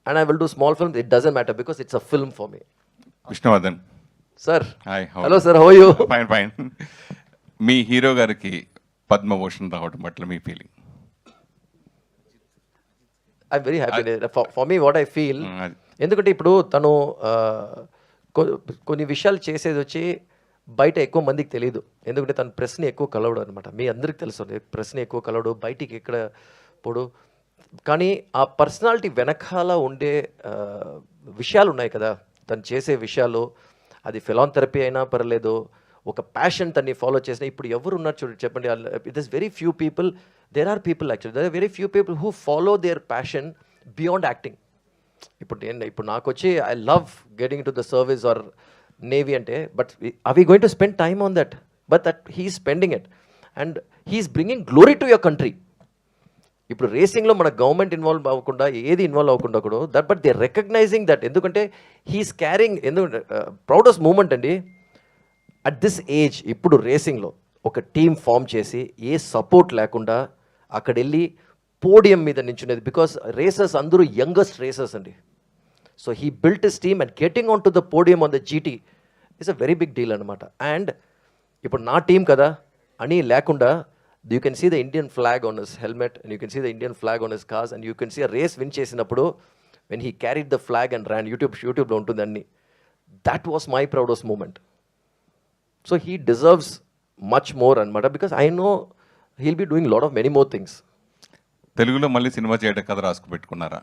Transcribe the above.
and I will do small films. It doesn't matter because it's a film for me. Vishnuvardhan Sir. Hi. Hello sir, how are you? Fine fine. Me hero గారికి పద్మభూషణ్ రావడం పట్ల మీ feeling? I'm very happy. For me, what I feel, అది ఎందుకంటే ఇప్పుడు తను కొన్ని విషయాలు చేసేది వచ్చి బయట ఎక్కువ మందికి తెలియదు. ఎందుకంటే తను ప్రెస్ని ఎక్కువ కలవడు అనమాట. మీ అందరికి తెలుసు, ప్రెస్ని ఎక్కువ కలవడు, బయటికి ఎక్కడ పోడు. కానీ ఆ పర్సనాలిటీ వెనకాల ఉండే విషయాలు ఉన్నాయి కదా, తను చేసే విషయాలు, అది ఫిలాంథెరపీ అయినా పర్లేదు, ఒక ప్యాషన్ తన్ని ఫాలో చేసిన. ఇప్పుడు ఎవరు ఉన్నారు చూడండి, చెప్పండి. It is very few people, there are people actually, there are very few people who follow their passion beyond acting. ఇప్పుడు నాకు వచ్చి I love getting to the service or navy అంటే, but are we going to spend time on that? But that he spending it and he's bringing glory to your country. ఇప్పుడు రేసింగ్లో మన government involve అవ్వకుండా, ఏది involve అవ్వకుండా కూడా, that but they recognizing that. ఎందుకంటే he's carrying, ఎందుకంటే proudest moment అండి అట్ దిస్ ఏజ్. ఇప్పుడు రేసింగ్లో ఒక టీమ్ ఫామ్ చేసి ఏ సపోర్ట్ లేకుండా అక్కడ వెళ్ళి పోడియం మీద నించునేది, బికాస్ రేసర్స్ అందరూ యంగెస్ట్ రేసర్స్ అండి. So he built his team and getting on to the podium on the GT is a very big deal అనమాట. అండ్ ఇప్పుడు నా టీం కదా అని లేకుండా, you can see the Indian flag on his helmet and you can see the Indian flag on his cars and you can see a race win చేసినప్పుడు when he carried the flag and ran, యూట్యూబ్లో ఉంటుంది అన్ని. That was my proudest moment. So he deserves much more అనమాట, because I know he'll be doing lot of many more things. తెలుగులో మళ్ళీ cinema చేయడం కథ రాసుకు పెట్టుకున్నారా?